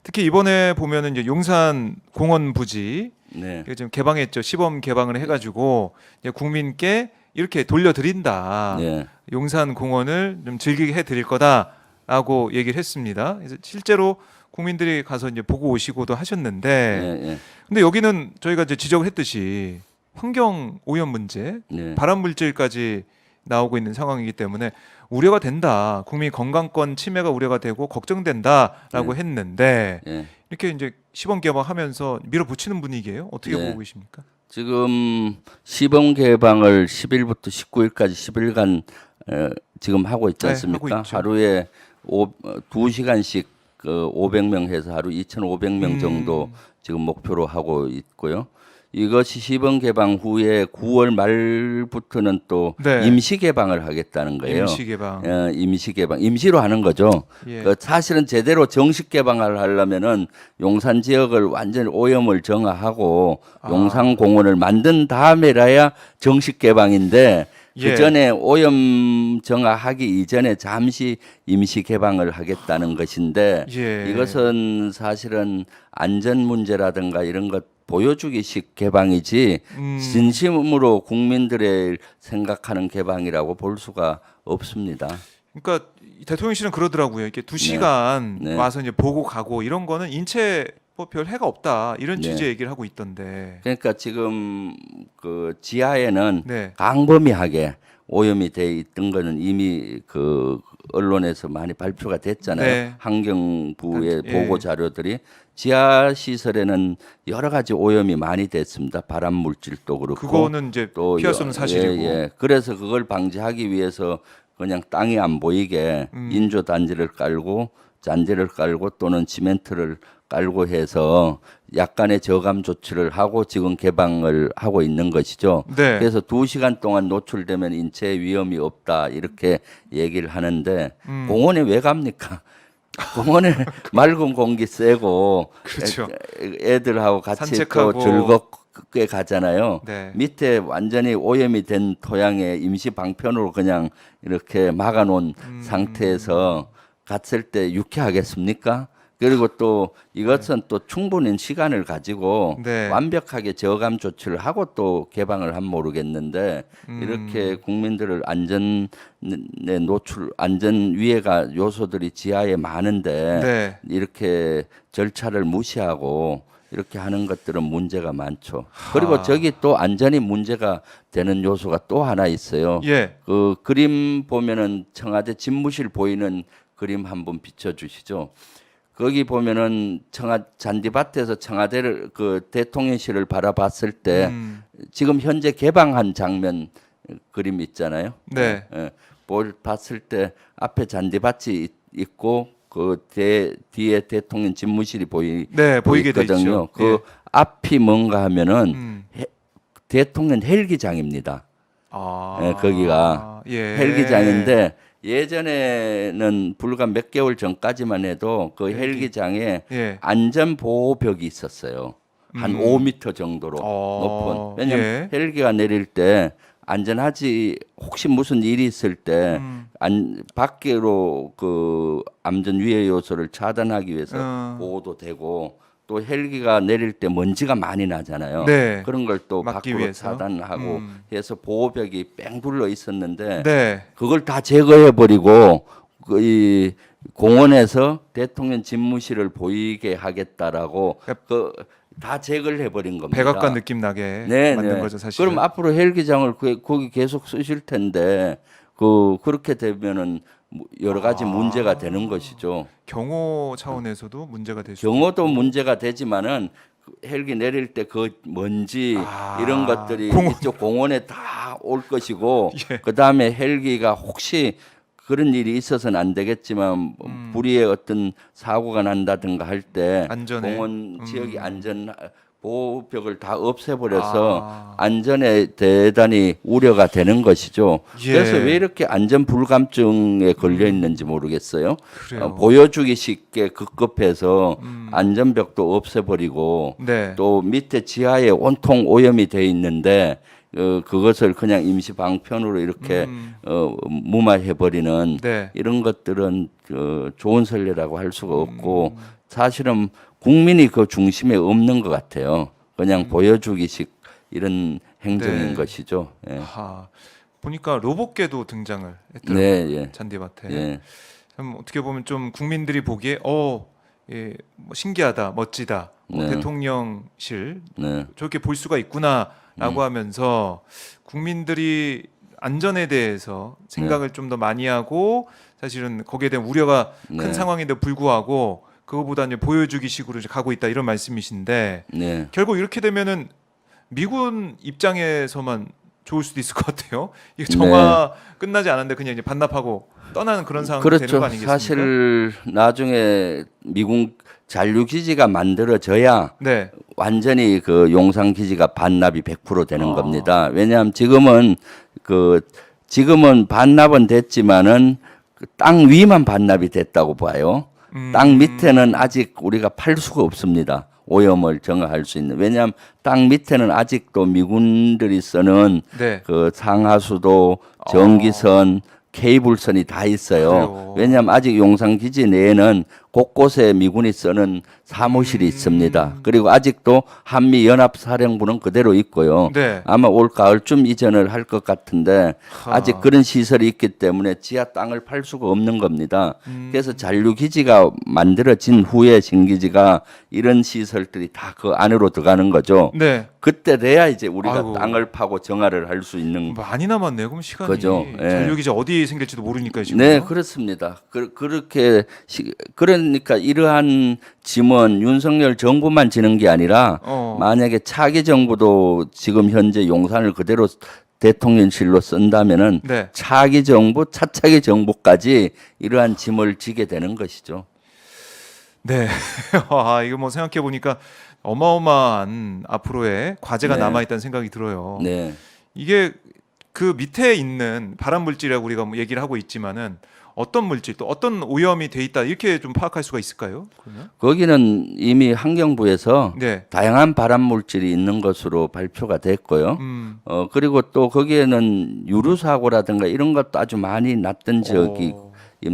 특히 이번에 보면은 이제 용산 공원 부지 네. 이게 지금 개방했죠. 시범 개방을 해가지고 이제 국민께 이렇게 돌려드린다. 네. 용산 공원을 좀 즐기게 해드릴 거다라고 얘기를 했습니다. 그래서 실제로 국민들이 가서 이제 보고 오시고도 하셨는데, 네. 네. 근데 여기는 저희가 이제 지적을 했듯이 환경 오염 문제, 네. 발암 물질까지 나오고 있는 상황이기 때문에 우려가 된다. 국민 건강권 침해가 우려가 되고 걱정된다라고 했는데 네. 이렇게 이제 시범 개방하면서 밀어붙이는 분위기예요. 어떻게 네. 보고 계십니까? 지금 시범 개방을 10일부터 19일까지 10일간 지금 하고 있지 네, 않습니까? 하고 있죠. 하루에 2시간씩 500명 해서 하루 2,500명 정도 지금 목표로 하고 있고요. 이것이 시범 개방 후에 9월 말부터는 또 네. 임시 개방을 하겠다는 거예요. 임시 개방. 임시 개방, 임시로 하는 거죠. 예. 그 사실은 제대로 정식 개방을 하려면은 용산 지역을 완전히 오염을 정화하고 용산공원을 만든 다음에라야 정식 개방인데 예. 그 전에 오염 정화하기 이전에 잠시 임시 개방을 하겠다는 것인데 예. 이것은 사실은 안전 문제라든가 이런 것 보여주기식 개방이지 진심으로 국민들의 생각하는 개방이라고 볼 수가 없습니다. 그러니까 대통령실은 그러더라고요. 이렇게 2시간 네. 와서 이제 보고 가고 이런 거는 인체 뭐 별 해가 없다 이런 네. 취지의 얘기를 하고 있던데. 그러니까 지금 그 지하에는 네. 광범위하게 오염이 돼 있던 거는 이미 그 언론에서 많이 발표가 됐잖아요. 네. 환경부의 예. 보고 자료들이 지하 시설에는 여러 가지 오염이 많이 됐습니다. 발암 물질도 그렇고 그거는 이제 또 피할 수 없는 사실이고. 예. 그래서 그걸 방지하기 위해서 그냥 땅이 안 보이게 인조 단지를 깔고 잔디를 깔고 또는 시멘트를 깔고 해서 약간의 저감 조치를 하고 지금 개방을 하고 있는 것이죠. 네. 그래서 2시간 동안 노출되면 인체에 위험이 없다 이렇게 얘기를 하는데 공원에 왜 갑니까? 공원에 맑은 공기 쐬고 그렇죠. 애들하고 같이 산책하고. 또 즐겁게 가잖아요. 네. 밑에 완전히 오염이 된 토양에 임시 방편으로 그냥 이렇게 막아놓은 상태에서 갔을 때 유쾌하겠습니까? 그리고 또 이것은 또 충분한 시간을 가지고 네. 완벽하게 저감 조치를 하고 또 개방을 하면 모르겠는데 이렇게 국민들을 안전에 노출, 안전 위해가 요소들이 지하에 많은데 네. 이렇게 절차를 무시하고 이렇게 하는 것들은 문제가 많죠. 그리고 저기 또 안전이 문제가 되는 요소가 또 하나 있어요. 예. 그 그림 보면은 청와대 집무실 보이는 그림 한번 비춰주시죠. 거기 보면은 잔디밭에서 청와대를 그 대통령실을 바라봤을 때 지금 현재 개방한 장면 그림 있잖아요. 네. 봤을 때 앞에 잔디밭이 있고 그 뒤에 대통령 집무실이 네, 보이게 돼 보이거든요. 있죠. 그 예. 앞이 뭔가 하면은 대통령 헬기장입니다. 아. 거기가 예. 헬기장인데 예전에는 불과 몇 개월 전까지만 해도 그 헬기장에 예. 안전보호벽이 있었어요. 한 5m 정도로 높은. 왜냐하면 예. 헬기가 내릴 때 안전하지 혹시 무슨 일이 있을 때 밖으로 그 안전 위해 요소를 차단하기 위해서 보호도 되고 또 헬기가 내릴 때 먼지가 많이 나잖아요. 네. 그런 걸 또 막기 밖으로 위해서. 차단하고 해서 보호벽이 뺑 둘러 있었는데 네. 그걸 다 제거해 버리고 이 공원에서 대통령 집무실을 보이게 하겠다라고 그 다 제거를 해버린 겁니다. 백악관 느낌 나게 만든 거죠, 사실. 그럼 앞으로 헬기장을 거기 계속 쓰실 텐데 그렇게 되면은 여러 가지 문제가 되는 것이죠. 경호 차원에서도 문제가 될 수. 경호도 문제가 되지만은 헬기 내릴 때 그 먼지 이런 것들이 이쪽 공원에 다 올 것이고 예. 그다음에 헬기가 혹시 그런 일이 있어서는 안 되겠지만 불의의 어떤 사고가 난다든가 할 때 안전에. 공원 지역이 안전 보호벽을 다 없애버려서 안전에 대단히 우려가 되는 것이죠. 예. 그래서 왜 이렇게 안전 불감증에 걸려 있는지 모르겠어요. 그래요. 보여주기 쉽게 급급해서 안전벽도 없애버리고 네. 또 밑에 지하에 온통 오염이 돼 있는데 그것을 그냥 임시 방편으로 이렇게 무마해버리는 네. 이런 것들은 좋은 선례라고 할 수가 없고 사실은 국민이 그 중심에 없는 것 같아요. 그냥 보여주기식 이런 행정인 네. 것이죠. 예. 아, 보니까 로봇계도 등장을 했더라고요. 네, 예. 잔디밭에. 예. 참 어떻게 보면 좀 국민들이 보기에 예, 뭐 신기하다, 멋지다, 뭐 네. 대통령실 네. 저렇게 볼 수가 있구나라고 하면서 국민들이 안전에 대해서 생각을 좀 더 많이 하고 사실은 거기에 대한 우려가 큰 네. 상황인데 불구하고 그거보다는 보여주기 식으로 이제 가고 있다 이런 말씀이신데 네. 결국 이렇게 되면은 미군 입장에서만 좋을 수도 있을 것 같아요. 이게 정화 끝나지 않았는데 그냥 이제 반납하고 떠나는 그런 상황이 되는 그렇죠. 거 아니겠습니까? 사실 나중에 미군 잔류 기지가 만들어져야 네. 완전히 그 용산 기지가 반납이 100% 되는 아. 겁니다. 왜냐하면 지금은 반납은 됐지만은 그 땅 위만 반납이 됐다고 봐요. 땅 밑에는 아직 우리가 팔 수가 없습니다. 오염을 정화할 수 있는. 왜냐하면 땅 밑에는 아직도 미군들이 쓰는 네. 그 상하수도, 전기선, 케이블선이 다 있어요. 그래요. 왜냐하면 아직 용산 기지 내에는 곳곳에 미군이 쓰는 사무실이 있습니다. 그리고 아직도 한미 연합 사령부는 그대로 있고요. 네. 아마 올 가을쯤 이전을 할 것 같은데 아직 그런 시설이 있기 때문에 지하 땅을 팔 수가 없는 겁니다. 그래서 잔류 기지가 만들어진 후에 신기지가 이런 시설들이 다 그 안으로 들어가는 거죠. 네. 그때 돼야 이제 우리가 아이고. 땅을 파고 정화를 할 수 있는. 많이 남았네요. 그럼 시간이 그죠. 예. 잔류기지 어디 생길지도 모르니까요. 지금. 네, 그렇습니다. 그렇게 그러니까 이러한 짐은 윤석열 정부만 지는 게 아니라 만약에 차기 정부도 지금 현재 용산을 그대로 대통령실로 쓴다면은 네. 차기 정부, 차차기 정부까지 이러한 짐을 지게 되는 것이죠. 네. 아, 이거 뭐 생각해 보니까 어마어마한 앞으로의 과제가 네. 남아 있다는 생각이 들어요. 네. 이게 그 밑에 있는 발암 물질이라고 우리가 뭐 얘기를 하고 있지만은 어떤 물질 또 어떤 오염이 돼 있다 이렇게 좀 파악할 수가 있을까요? 그러면? 거기는 이미 환경부에서 네. 다양한 발암 물질이 있는 것으로 발표가 됐고요. 그리고 또 거기에는 유류 사고라든가 이런 것도 아주 많이 났던 지역입니다.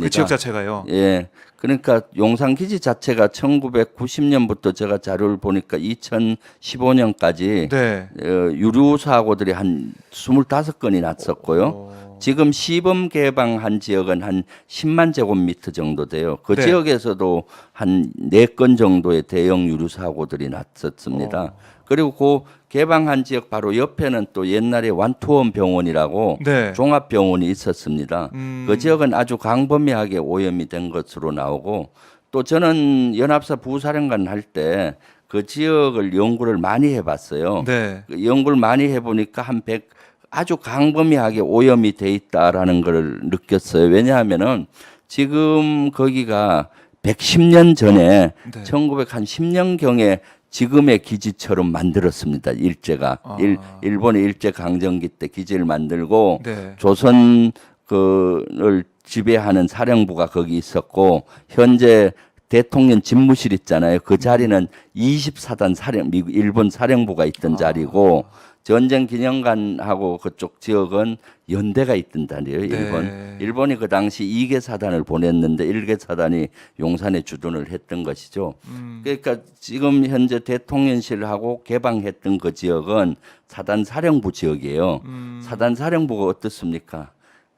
그 지역 자체가요. 예. 그러니까 용산 기지 자체가 1990년부터 제가 자료를 보니까 2015년까지 네. 유류 사고들이 한 25건이 났었고요. 지금 시범 개방한 지역은 한 10만 제곱미터 정도 돼요. 그 네. 지역에서도 한 4건 정도의 대형 유류 사고들이 났었습니다. 그리고 그 개방한 지역 바로 옆에는 또 옛날에 완투원 병원이라고 네. 종합병원이 있었습니다. 그 지역은 아주 광범위하게 오염이 된 것으로 나오고 또 저는 연합사 부사령관 할 때 그 지역을 연구를 많이 해봤어요. 네. 그 연구를 많이 해보니까 한 100 아주 광범위하게 오염이 돼 있다라는 걸 느꼈어요. 왜냐하면은 지금 거기가 110년 전에 네. 1910년경에 지금의 기지처럼 만들었습니다. 일제가 일본의 일제 강점기 때 기지를 만들고 네. 조선 그를 지배하는 사령부가 거기 있었고 현재 대통령 집무실 있잖아요. 그 자리는 24단 미국 일본 사령부가 있던 자리고 전쟁 기념관하고 그쪽 지역은 연대가 있던 자리예요. 네. 일본이 그 당시 2개 사단을 보냈는데 1개 사단이 용산에 주둔을 했던 것이죠. 그러니까 지금 현재 대통령실하고 개방했던 그 지역은 사단 사령부 지역이에요. 사단 사령부가 어떻습니까?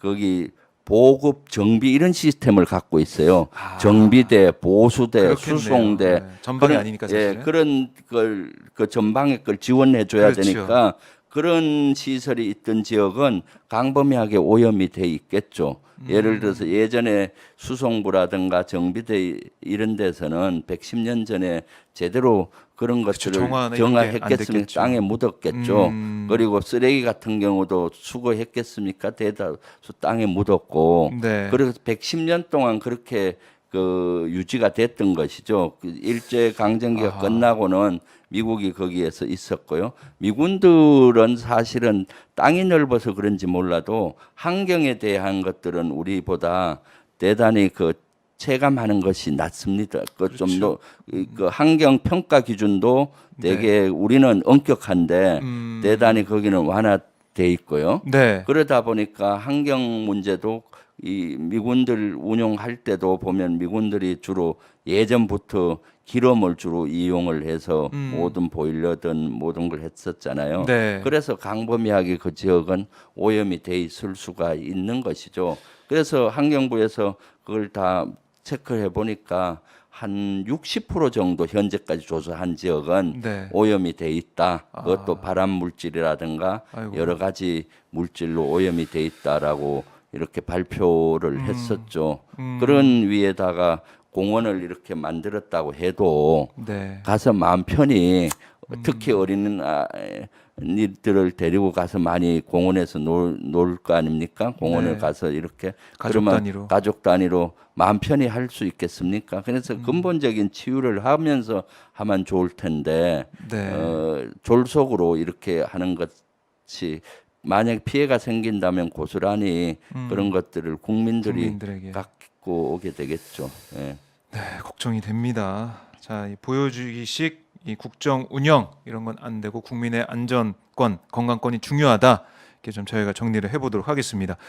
거기 보급 정비 이런 시스템을 갖고 있어요. 정비대, 보수대, 그렇겠네요. 수송대 네. 전방이 아니니까 사실은. 그런 걸 그 전방의 걸 지원해 줘야 그렇죠. 되니까 그런 시설이 있던 지역은 광범위하게 오염이 돼 있겠죠. 예를 들어서 예전에 수송부라든가 정비대 이런 데서는 110년 전에 제대로 그런 그쵸, 것들을 정화나 이런 게안 정화했겠습니까? 됐겠죠. 땅에 묻었겠죠. 그리고 쓰레기 같은 경우도 수거했겠습니까? 대다수 땅에 묻었고. 네. 그래서 110년 동안 그렇게 그 유지가 됐던 것이죠. 그 일제 강점기가 끝나고는 미국이 거기에서 있었고요. 미군들은 사실은 땅이 넓어서 그런지 몰라도 환경에 대한 것들은 우리보다 대단히 그 체감하는 것이 낮습니다. 그 좀 그렇죠. 그 환경 평가 기준도 되게 우리는 엄격한데 대단히 거기는 완화돼 있고요. 네. 그러다 보니까 환경 문제도 이 미군들 운용할 때도 보면 미군들이 주로 예전부터 기름을 주로 이용을 해서 모든 보일러든 모든 걸 했었잖아요. 네. 그래서 광범위하게 그 지역은 오염이 돼 있을 수가 있는 것이죠. 그래서 환경부에서 그걸 다 체크해 보니까 한 60% 정도 현재까지 조사한 지역은 네. 오염이 돼 있다. 그것도 아. 발암 물질이라든가 아이고. 여러 가지 물질로 오염이 돼 있다라고 이렇게 발표를 했었죠. 그런 위에다가 공원을 이렇게 만들었다고 해도 네. 가서 마음 편히 특히 어린 아이들을 데리고 가서 많이 공원에서 놀 거 아닙니까? 공원을 네. 가서 이렇게 가족 그러면 단위로. 가족 단위로 마음 편히 할 수 있겠습니까? 그래서 근본적인 치유를 하면서 하면 좋을 텐데 네. 졸속으로 이렇게 하는 것이 만약 피해가 생긴다면 고스란히 그런 것들을 국민들이 국민들에게. 갖고 오게 되겠죠. 예. 네, 걱정이 됩니다. 자, 이 보여주기식 이 국정 운영 이런 건 안 되고 국민의 안전권, 건강권이 중요하다. 이렇게 좀 저희가 정리를 해보도록 하겠습니다.